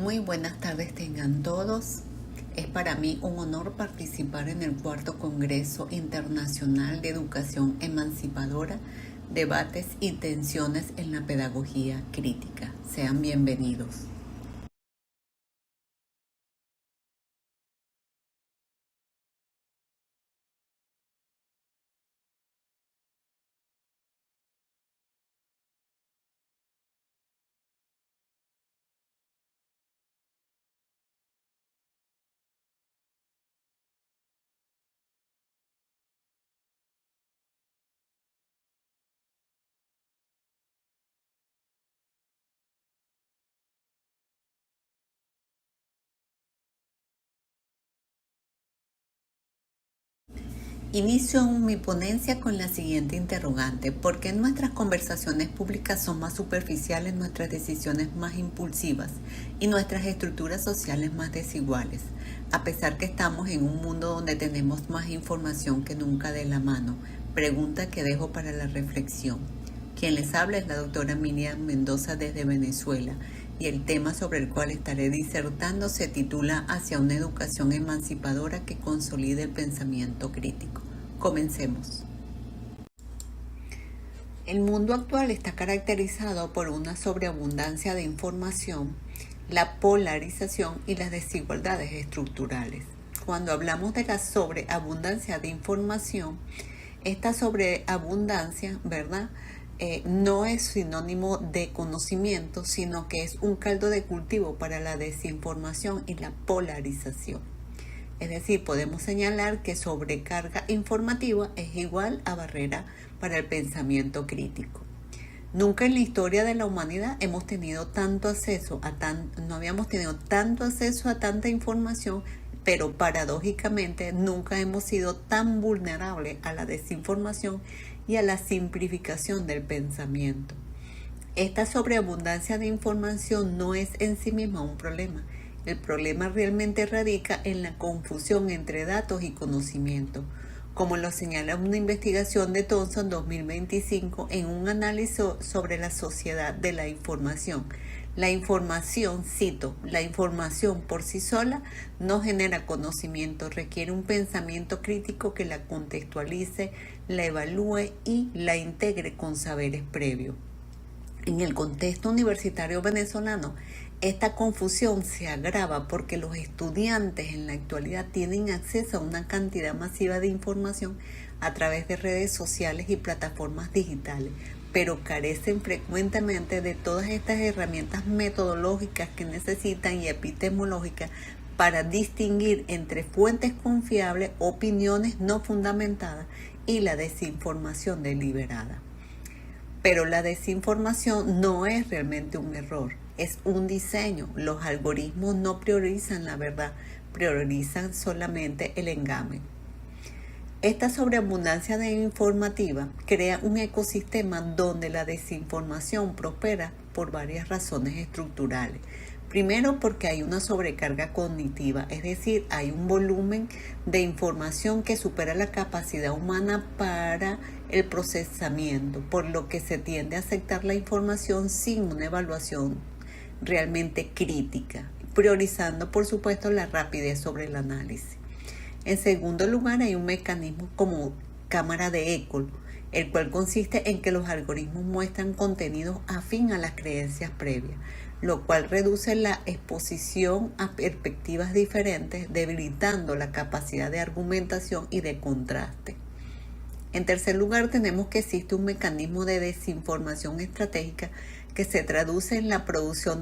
Muy buenas tardes tengan todos. Es para mí un honor participar en el cuarto Congreso Internacional de Educación Emancipadora, Debates y Tensiones en la Pedagogía Crítica. Sean bienvenidos. Inicio mi ponencia con la siguiente interrogante: ¿por qué nuestras conversaciones públicas son más superficiales, nuestras decisiones más impulsivas y nuestras estructuras sociales más desiguales? A pesar que estamos en un mundo donde tenemos más información que nunca de la mano. Pregunta que dejo para la reflexión. Quien les habla es la doctora Miriam Mendoza desde Venezuela, y el tema sobre el cual estaré disertando se titula Hacia una educación emancipadora que consolide el pensamiento crítico. Comencemos. El mundo actual está caracterizado por una sobreabundancia de información, la polarización y las desigualdades estructurales. Cuando hablamos de la sobreabundancia de información, esta sobreabundancia, ¿verdad?, no es sinónimo de conocimiento, sino que es un caldo de cultivo para la desinformación y la polarización. Es decir, podemos señalar que sobrecarga informativa es igual a barrera para el pensamiento crítico. Nunca en la historia de la humanidad hemos tenido tanto acceso no habíamos tenido tanto acceso a tanta información, pero paradójicamente nunca hemos sido tan vulnerables a la desinformación y a la simplificación del pensamiento. Esta sobreabundancia de información no es en sí misma un problema. El problema realmente radica en la confusión entre datos y conocimiento, como lo señala una investigación de Thomson 2025 en un análisis sobre la sociedad de la información. La información, cito, la información por sí sola no genera conocimiento, requiere un pensamiento crítico que la contextualice, la evalúe y la integre con saberes previos. En el contexto universitario venezolano, esta confusión se agrava porque los estudiantes en la actualidad tienen acceso a una cantidad masiva de información a través de redes sociales y plataformas digitales, pero carecen frecuentemente de todas estas herramientas metodológicas que necesitan y epistemológicas para distinguir entre fuentes confiables, opiniones no fundamentadas y la desinformación deliberada. Pero la desinformación no es realmente un error, es un diseño. Los algoritmos no priorizan la verdad, priorizan solamente el engaño. Esta sobreabundancia de informativa crea un ecosistema donde la desinformación prospera por varias razones estructurales. Primero, porque hay una sobrecarga cognitiva, es decir, hay un volumen de información que supera la capacidad humana para el procesamiento, por lo que se tiende a aceptar la información sin una evaluación realmente crítica, priorizando, por supuesto, la rapidez sobre el análisis. En segundo lugar, hay un mecanismo como cámara de eco, el cual consiste en que los algoritmos muestran contenidos afín a las creencias previas, lo cual reduce la exposición a perspectivas diferentes, debilitando la capacidad de argumentación y de contraste. En tercer lugar, tenemos que existe un mecanismo de desinformación estratégica que se traduce en la producción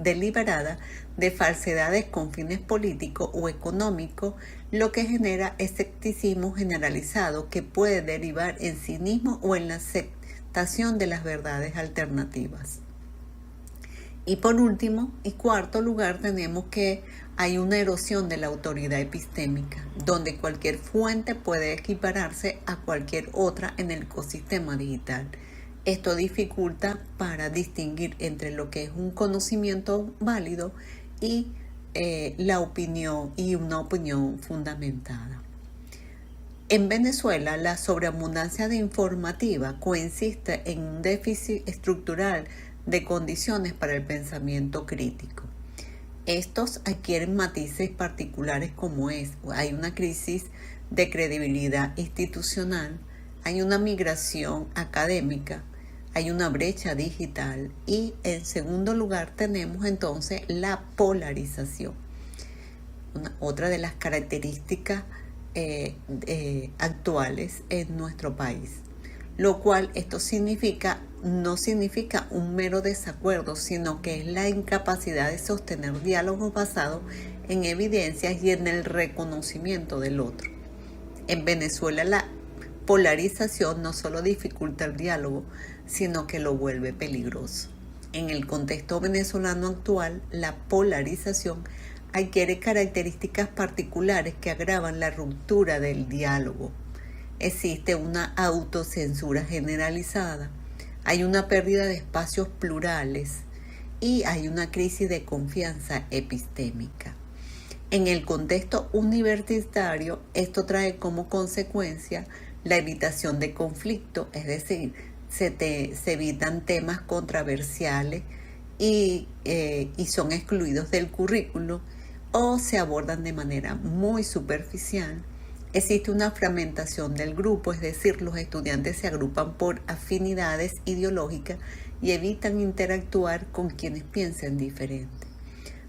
deliberada de falsedades con fines políticos o económicos, lo que genera escepticismo generalizado que puede derivar en cinismo o en la aceptación de las verdades alternativas. Y por último y cuarto lugar, tenemos que hay una erosión de la autoridad epistémica, donde cualquier fuente puede equipararse a cualquier otra en el ecosistema digital. Esto dificulta para distinguir entre lo que es un conocimiento válido y la opinión y una opinión fundamentada. En Venezuela, la sobreabundancia de informativa consiste en un déficit estructural de condiciones para el pensamiento crítico. Estos adquieren matices particulares como hay una crisis de credibilidad institucional, hay una migración académica, hay una brecha digital y en segundo lugar tenemos entonces la polarización. Otra de las características actuales en nuestro país, lo cual esto no significa un mero desacuerdo, sino que es la incapacidad de sostener diálogos basados en evidencias y en el reconocimiento del otro. En Venezuela la polarización no solo dificulta el diálogo, sino que lo vuelve peligroso. En el contexto venezolano actual, la polarización adquiere características particulares que agravan la ruptura del diálogo. Existe una autocensura generalizada, hay una pérdida de espacios plurales y hay una crisis de confianza epistémica. En el contexto universitario, esto trae como consecuencia la evitación de conflicto, es decir, se evitan temas controversiales y son excluidos del currículo o se abordan de manera muy superficial. Existe una fragmentación del grupo, es decir, los estudiantes se agrupan por afinidades ideológicas y evitan interactuar con quienes piensen diferente.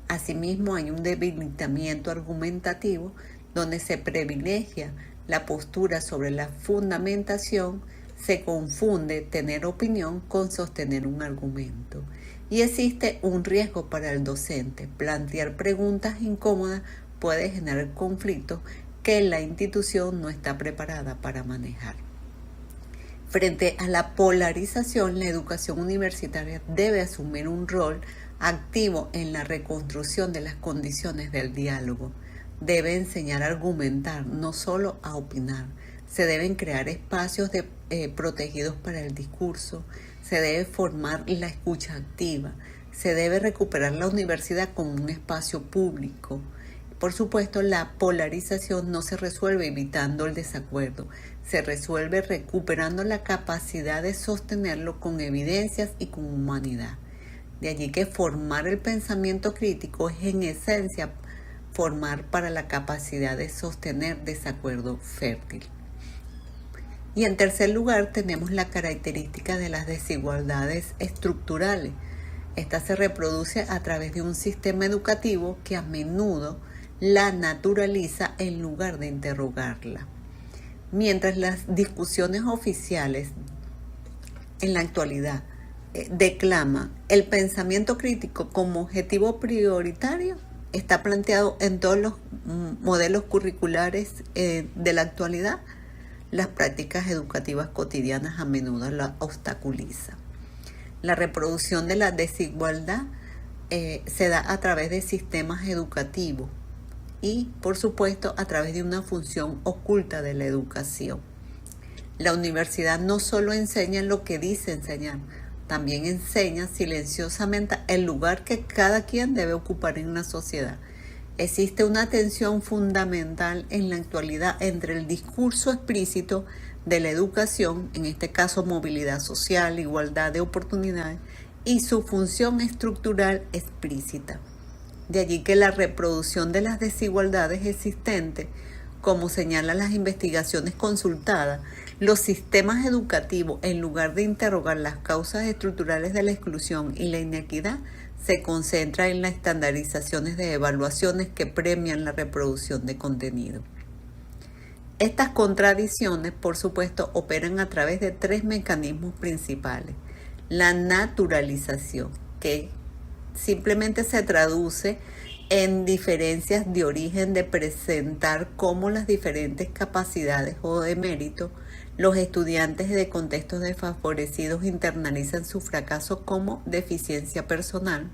Asimismo, hay un debilitamiento argumentativo donde se privilegia la postura sobre la fundamentación, se confunde tener opinión con sostener un argumento. Y existe un riesgo para el docente. Plantear preguntas incómodas puede generar conflictos que la institución no está preparada para manejar. Frente a la polarización, la educación universitaria debe asumir un rol activo en la reconstrucción de las condiciones del diálogo. Debe enseñar a argumentar, no solo a opinar. Se deben crear espacios protegidos para el discurso. Se debe formar la escucha activa. Se debe recuperar la universidad como un espacio público. Por supuesto, la polarización no se resuelve evitando el desacuerdo, se resuelve recuperando la capacidad de sostenerlo con evidencias y con humanidad. De allí que formar el pensamiento crítico es en esencia formar para la capacidad de sostener desacuerdo fértil. Y en tercer lugar tenemos la característica de las desigualdades estructurales. Esta se reproduce a través de un sistema educativo que a menudo la naturaliza en lugar de interrogarla. Mientras las discusiones oficiales en la actualidad declaman el pensamiento crítico como objetivo prioritario, está planteado en todos los modelos curriculares de la actualidad, las prácticas educativas cotidianas a menudo la obstaculizan. La reproducción de la desigualdad se da a través de sistemas educativos y, por supuesto, a través de una función oculta de la educación. La universidad no solo enseña lo que dice enseñar, también enseña silenciosamente el lugar que cada quien debe ocupar en la sociedad. Existe una tensión fundamental en la actualidad entre el discurso explícito de la educación, en este caso movilidad social, igualdad de oportunidades, y su función estructural explícita. De allí que la reproducción de las desigualdades existentes, como señalan las investigaciones consultadas, los sistemas educativos, en lugar de interrogar las causas estructurales de la exclusión y la inequidad, se concentra en las estandarizaciones de evaluaciones que premian la reproducción de contenido. Estas contradicciones, por supuesto, operan a través de tres mecanismos principales. La naturalización, que simplemente se traduce en diferencias de origen de presentar cómo las diferentes capacidades o de mérito, los estudiantes de contextos desfavorecidos internalizan su fracaso como deficiencia personal.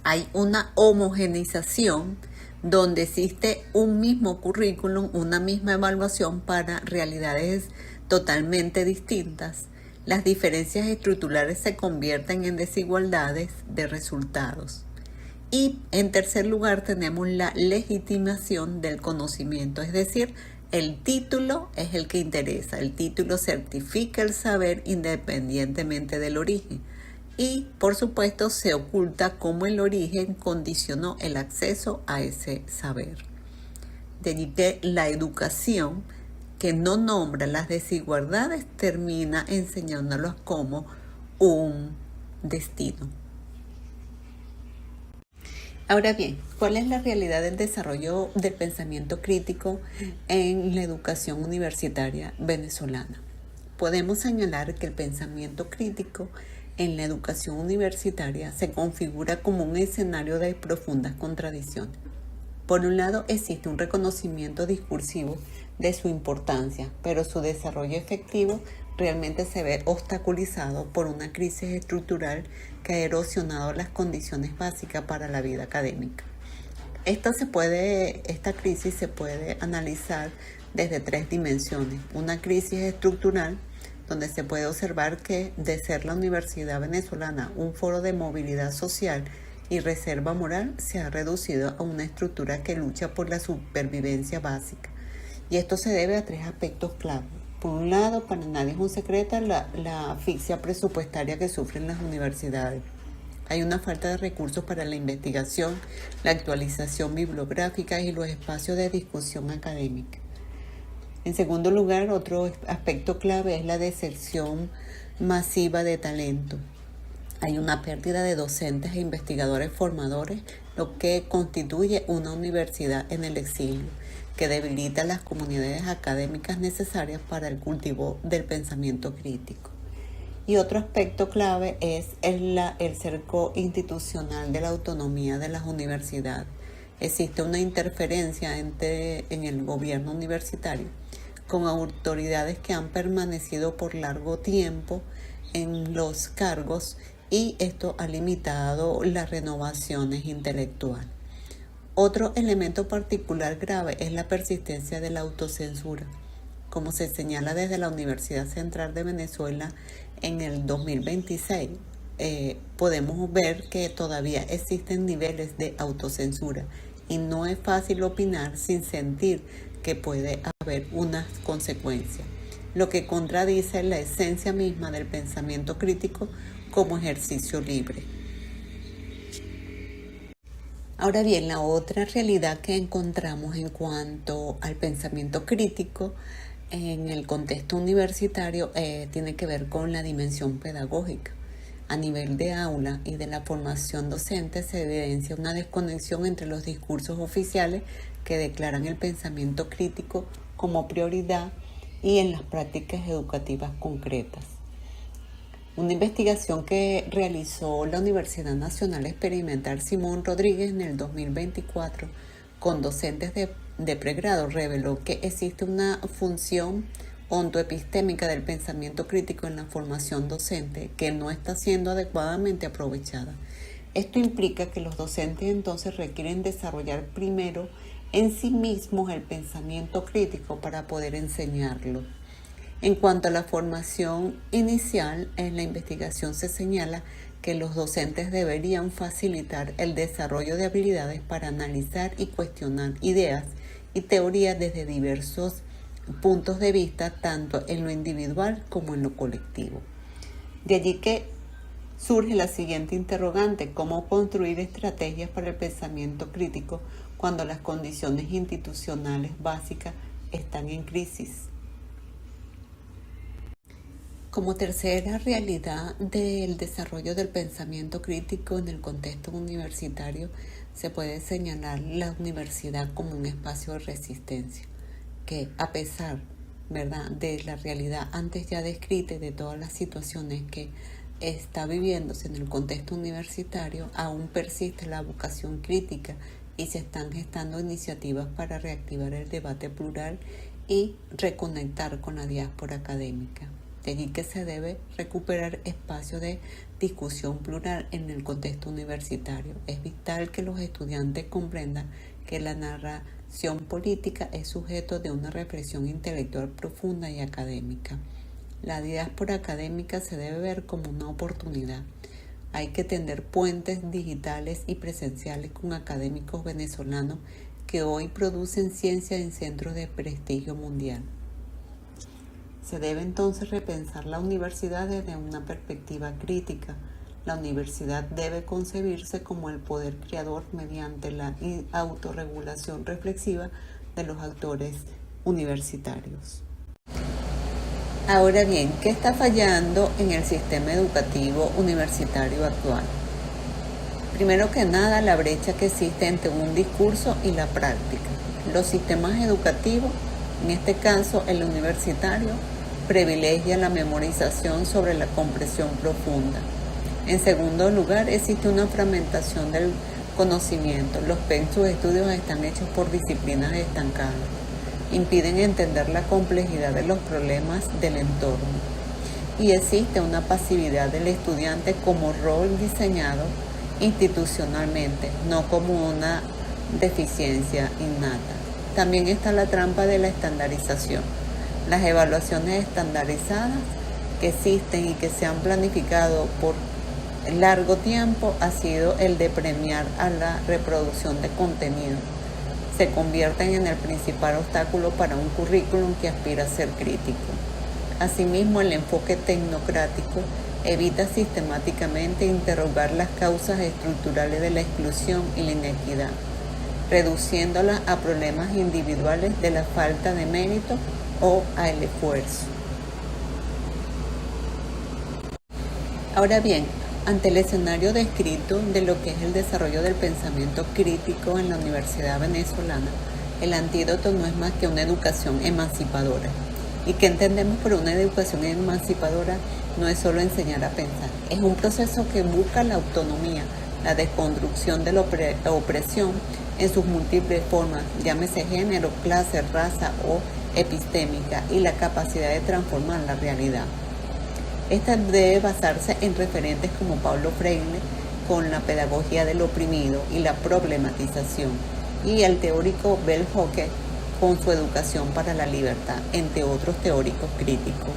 Hay una homogeneización donde existe un mismo currículum, una misma evaluación para realidades totalmente distintas. Las diferencias estructurales se convierten en desigualdades de resultados. Y en tercer lugar tenemos la legitimación del conocimiento, es decir, el título es el que interesa. El título certifica el saber independientemente del origen. y por supuesto se oculta cómo el origen condicionó el acceso a ese saber. De allí que la educación que no nombra las desigualdades termina enseñándolos como un destino. Ahora bien, ¿cuál es la realidad del desarrollo del pensamiento crítico en la educación universitaria venezolana? Podemos señalar que el pensamiento crítico en la educación universitaria se configura como un escenario de profundas contradicciones. Por un lado, existe un reconocimiento discursivo de su importancia, pero su desarrollo efectivo realmente se ve obstaculizado por una crisis estructural que ha erosionado las condiciones básicas para la vida académica. Esta crisis se puede analizar desde tres dimensiones. Una crisis estructural, donde se puede observar que de ser la Universidad Venezolana un foro de movilidad social y reserva moral, se ha reducido a una estructura que lucha por la supervivencia básica. Y esto se debe a tres aspectos clave. Por un lado, para nadie es un secreto la asfixia presupuestaria que sufren las universidades. Hay una falta de recursos para la investigación, la actualización bibliográfica y los espacios de discusión académica. En segundo lugar, otro aspecto clave es la deserción masiva de talento. Hay una pérdida de docentes e investigadores formadores, lo que constituye una universidad en el exilio, que debilita las comunidades académicas necesarias para el cultivo del pensamiento crítico. Y otro aspecto clave es el cerco institucional de la autonomía de las universidades. Existe una interferencia en el gobierno universitario con autoridades que han permanecido por largo tiempo en los cargos y esto ha limitado las renovaciones intelectuales. Otro elemento particular grave es la persistencia de la autocensura. Como se señala desde la Universidad Central de Venezuela en el 2026, podemos ver que todavía existen niveles de autocensura y no es fácil opinar sin sentir que puede haber unas consecuencias, lo que contradice la esencia misma del pensamiento crítico como ejercicio libre. Ahora bien, la otra realidad que encontramos en cuanto al pensamiento crítico en el contexto universitario tiene que ver con la dimensión pedagógica. A nivel de aula y de la formación docente se evidencia una desconexión entre los discursos oficiales que declaran el pensamiento crítico como prioridad y en las prácticas educativas concretas. Una investigación que realizó la Universidad Nacional Experimental Simón Rodríguez en el 2024 con docentes de pregrado reveló que existe una función ontoepistémica del pensamiento crítico en la formación docente que no está siendo adecuadamente aprovechada. Esto implica que los docentes entonces requieren desarrollar primero en sí mismos el pensamiento crítico para poder enseñarlo. En cuanto a la formación inicial, en la investigación se señala que los docentes deberían facilitar el desarrollo de habilidades para analizar y cuestionar ideas y teorías desde diversos puntos de vista, tanto en lo individual como en lo colectivo. De allí que surge la siguiente interrogante: ¿cómo construir estrategias para el pensamiento crítico cuando las condiciones institucionales básicas están en crisis? Como tercera realidad del desarrollo del pensamiento crítico en el contexto universitario, se puede señalar la universidad como un espacio de resistencia, que a pesar, ¿verdad?, de la realidad antes ya descrita y de todas las situaciones que está viviéndose en el contexto universitario, aún persiste la vocación crítica y se están gestando iniciativas para reactivar el debate plural y reconectar con la diáspora académica. De allí que se debe recuperar espacios de discusión plural en el contexto universitario. Es vital que los estudiantes comprendan que la narración política es sujeto de una reflexión intelectual profunda y académica. La diáspora académica se debe ver como una oportunidad. Hay que tender puentes digitales y presenciales con académicos venezolanos que hoy producen ciencia en centros de prestigio mundial. Se debe entonces repensar la universidad desde una perspectiva crítica. la universidad debe concebirse como el poder creador mediante la autorregulación reflexiva de los actores universitarios. Ahora bien, ¿qué está fallando en el sistema educativo universitario actual? Primero que nada, la brecha que existe entre un discurso y la práctica. Los sistemas educativos, en este caso el universitario, privilegia la memorización sobre la comprensión profunda. En segundo lugar, existe una fragmentación del conocimiento. Los pensos de estudios están hechos por disciplinas estancadas. Impiden entender la complejidad de los problemas del entorno. Y existe una pasividad del estudiante como rol diseñado institucionalmente, no como una deficiencia innata. También está la trampa de la estandarización. Las evaluaciones estandarizadas que existen y que se han planificado por largo tiempo ha sido el de premiar a la reproducción de contenido. Se convierten en el principal obstáculo para un currículum que aspira a ser crítico. Asimismo, el enfoque tecnocrático evita sistemáticamente interrogar las causas estructurales de la exclusión y la inequidad, reduciéndolas a problemas individuales de la falta de mérito o al esfuerzo. Ahora bien, ante el escenario descrito de lo que es el desarrollo del pensamiento crítico en la Universidad Venezolana, el antídoto no es más que una educación emancipadora. ¿Y qué entendemos por una educación emancipadora? No es solo enseñar a pensar, es un proceso que busca la autonomía, la desconstrucción de la opresión en sus múltiples formas, llámese género, clase, raza o epistémica, y la capacidad de transformar la realidad. Esta debe basarse en referentes como Paulo Freire, con la pedagogía del oprimido y la problematización, y el teórico Bell Hooker, con su educación para la libertad, entre otros teóricos críticos.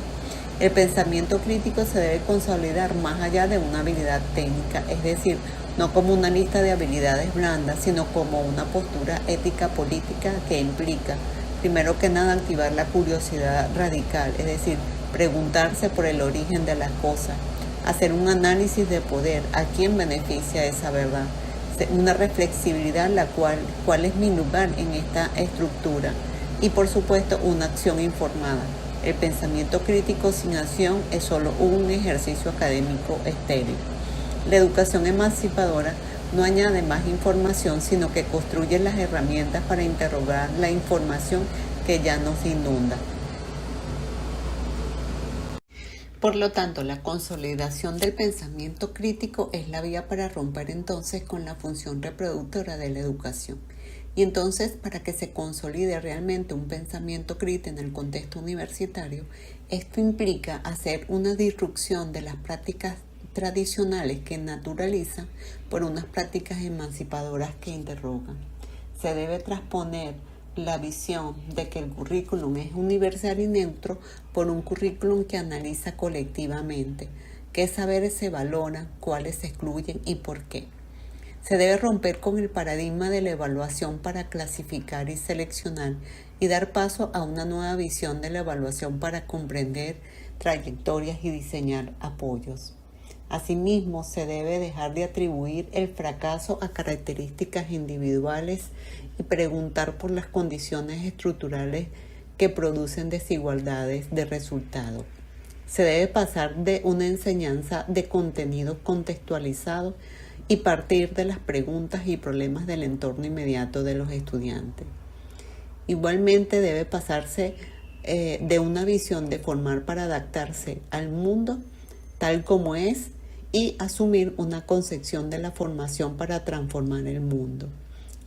El pensamiento crítico se debe consolidar más allá de una habilidad técnica, es decir, no como una lista de habilidades blandas, sino como una postura ética política que implica, primero que nada, activar la curiosidad radical, es decir, preguntarse por el origen de las cosas, hacer un análisis de poder, a quién beneficia esa verdad, una reflexibilidad cuál es mi lugar en esta estructura, y por supuesto una acción informada. El pensamiento crítico sin acción es solo un ejercicio académico estéril. La educación emancipadora no añade más información, sino que construye las herramientas para interrogar la información que ya nos inunda. Por lo tanto, la consolidación del pensamiento crítico es la vía para romper entonces con la función reproductora de la educación. Y entonces, para que se consolide realmente un pensamiento crítico en el contexto universitario, esto implica hacer una disrupción de las prácticas tradicionales que naturalizan por unas prácticas emancipadoras que interrogan. Se debe transponer la visión de que el currículum es universal y neutro por un currículum que analiza colectivamente qué saberes se valoran, cuáles se excluyen y por qué. Se debe romper con el paradigma de la evaluación para clasificar y seleccionar y dar paso a una nueva visión de la evaluación para comprender trayectorias y diseñar apoyos. Asimismo, se debe dejar de atribuir el fracaso a características individuales y preguntar por las condiciones estructurales que producen desigualdades de resultado. Se debe pasar de una enseñanza de contenidos contextualizados y partir de las preguntas y problemas del entorno inmediato de los estudiantes. Igualmente debe pasarse de una visión de formar para adaptarse al mundo tal como es y asumir una concepción de la formación para transformar el mundo.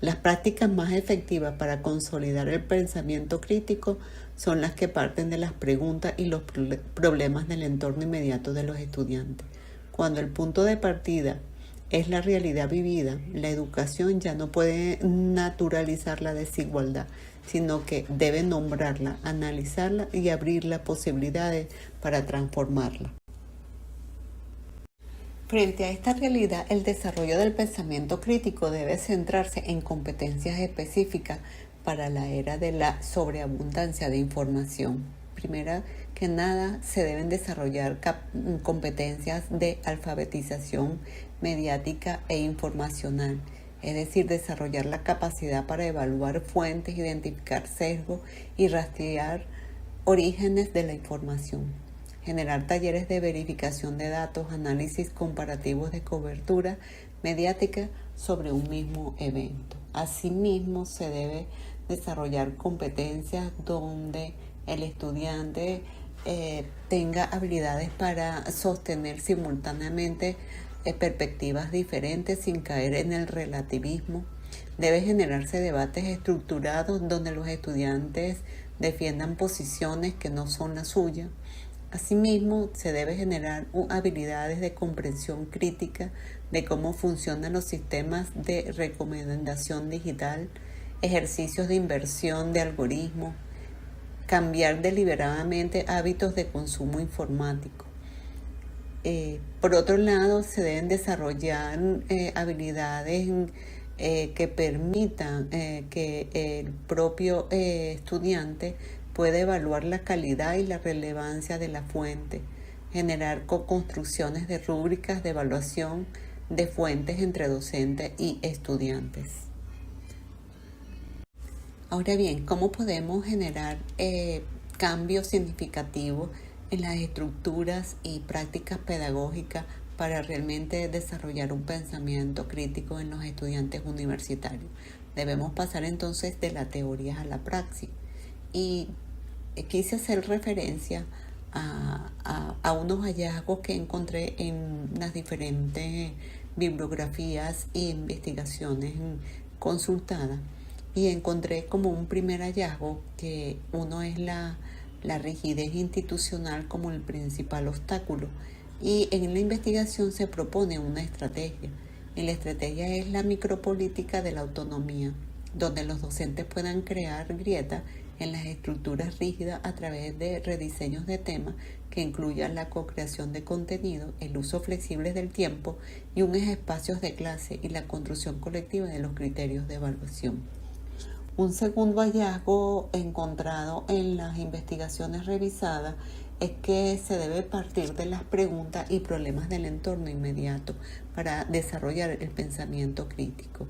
Las prácticas más efectivas para consolidar el pensamiento crítico son las que parten de las preguntas y los problemas del entorno inmediato de los estudiantes. Cuando el punto de partida es la realidad vivida, la educación ya no puede naturalizar la desigualdad, sino que debe nombrarla, analizarla y abrir las posibilidades para transformarla. Frente a esta realidad, el desarrollo del pensamiento crítico debe centrarse en competencias específicas para la era de la sobreabundancia de información. Primera, que nada se deben desarrollar competencias de alfabetización mediática e informacional, es decir, desarrollar la capacidad para evaluar fuentes, identificar sesgos y rastrear orígenes de la información. Generar talleres de verificación de datos, análisis comparativos de cobertura mediática sobre un mismo evento. Asimismo, se debe desarrollar competencias donde el estudiante tenga habilidades para sostener simultáneamente perspectivas diferentes sin caer en el relativismo. Debe generarse debates estructurados donde los estudiantes defiendan posiciones que no son las suyas. Asimismo, se debe generar habilidades de comprensión crítica de cómo funcionan los sistemas de recomendación digital, ejercicios de inversión de algoritmos, cambiar deliberadamente hábitos de consumo informático. Por otro lado, se deben desarrollar habilidades que permitan que el propio estudiante pueda evaluar la calidad y la relevancia de la fuente, generar co-construcciones de rúbricas de evaluación de fuentes entre docentes y estudiantes. Ahora bien, ¿cómo podemos generar cambios significativos en las estructuras y prácticas pedagógicas para realmente desarrollar un pensamiento crítico en los estudiantes universitarios? Debemos pasar entonces de la teoría a la praxis. Y quise hacer referencia a unos hallazgos que encontré en las diferentes bibliografías e investigaciones consultadas. Y encontré como un primer hallazgo que uno es la rigidez institucional como el principal obstáculo. Y en la investigación se propone una estrategia. Y la estrategia es la micropolítica de la autonomía, donde los docentes puedan crear grietas en las estructuras rígidas a través de rediseños de temas que incluyan la co-creación de contenido, el uso flexible del tiempo y unos espacios de clase y la construcción colectiva de los criterios de evaluación. Un segundo hallazgo encontrado en las investigaciones revisadas es que se debe partir de las preguntas y problemas del entorno inmediato para desarrollar el pensamiento crítico.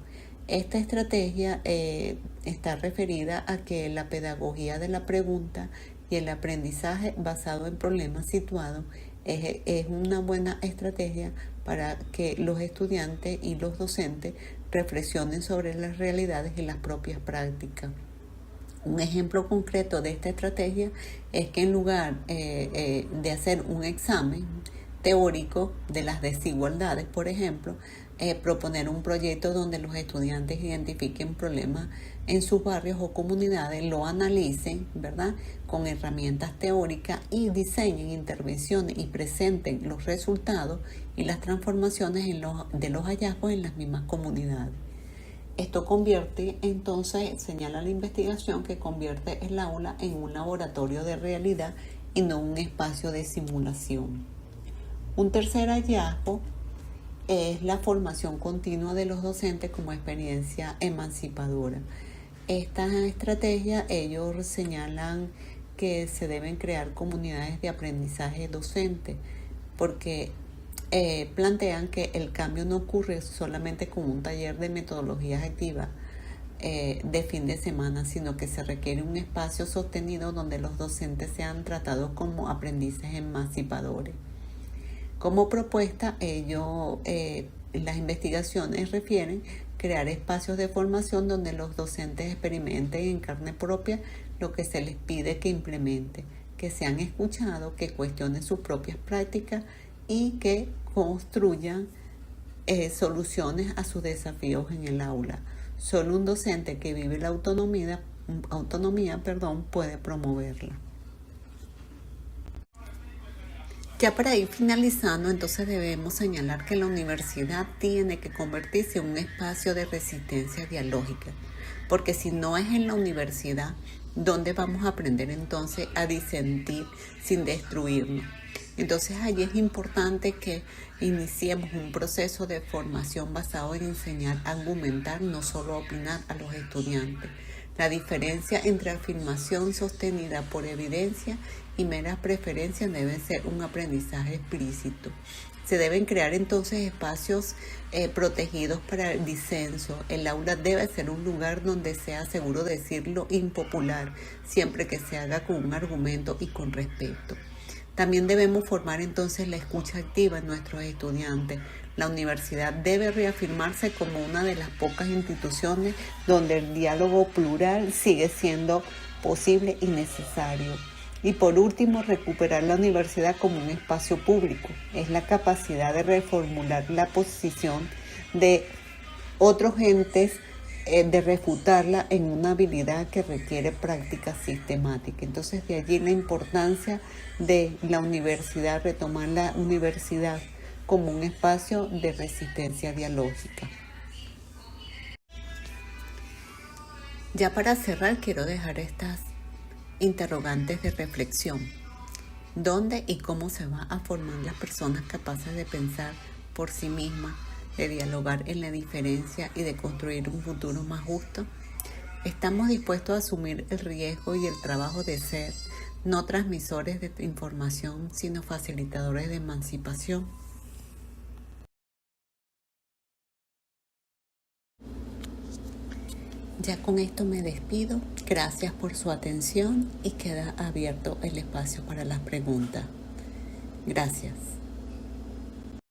Esta estrategia está referida a que la pedagogía de la pregunta y el aprendizaje basado en problemas situados es una buena estrategia para que los estudiantes y los docentes reflexionen sobre las realidades y las propias prácticas. Un ejemplo concreto de esta estrategia es que en lugar de hacer un examen teórico de las desigualdades, por ejemplo, proponer un proyecto donde los estudiantes identifiquen problemas en sus barrios o comunidades, lo analicen, ¿verdad?, con herramientas teóricas y diseñen intervenciones y presenten los resultados y las transformaciones de los hallazgos en las mismas comunidades. Esto convierte, entonces, señala la investigación, que convierte el aula en un laboratorio de realidad y no un espacio de simulación. Un tercer hallazgo es la formación continua de los docentes como experiencia emancipadora. Esta estrategia, ellos señalan que se deben crear comunidades de aprendizaje docente, porque plantean que el cambio no ocurre solamente con un taller de metodologías activas de fin de semana, sino que se requiere un espacio sostenido donde los docentes sean tratados como aprendices emancipadores. Como propuesta, las investigaciones refieren crear espacios de formación donde los docentes experimenten en carne propia lo que se les pide que implementen, que sean escuchados, que cuestionen sus propias prácticas y que construyan soluciones a sus desafíos en el aula. Solo un docente que vive la autonomía, puede promoverla. Ya para ir finalizando, entonces debemos señalar que la universidad tiene que convertirse en un espacio de resistencia dialógica, porque si no es en la universidad, ¿dónde vamos a aprender entonces a disentir sin destruirnos? Entonces allí es importante que iniciemos un proceso de formación basado en enseñar a argumentar, no solo a opinar a los estudiantes. La diferencia entre afirmación sostenida por evidencia y meras preferencias debe ser un aprendizaje explícito. Se deben crear entonces espacios protegidos para el disenso. El aula debe ser un lugar donde sea seguro decir lo impopular, siempre que se haga con un argumento y con respeto. También debemos formar entonces la escucha activa en nuestros estudiantes. La universidad debe reafirmarse como una de las pocas instituciones donde el diálogo plural sigue siendo posible y necesario. Y por último, recuperar la universidad como un espacio público. Es la capacidad de reformular la posición de otros entes, de refutarla en una habilidad que requiere práctica sistemática. Entonces, de allí la importancia de la universidad, retomar la universidad como un espacio de resistencia dialógica. Ya para cerrar, quiero dejar estas interrogantes de reflexión. ¿Dónde y cómo se va a formar las personas capaces de pensar por sí mismas, de dialogar en la diferencia y de construir un futuro más justo? ¿Estamos dispuestos a asumir el riesgo y el trabajo de ser no transmisores de información, sino facilitadores de emancipación? Ya con esto me despido. Gracias por su atención y queda abierto el espacio para las preguntas. Gracias.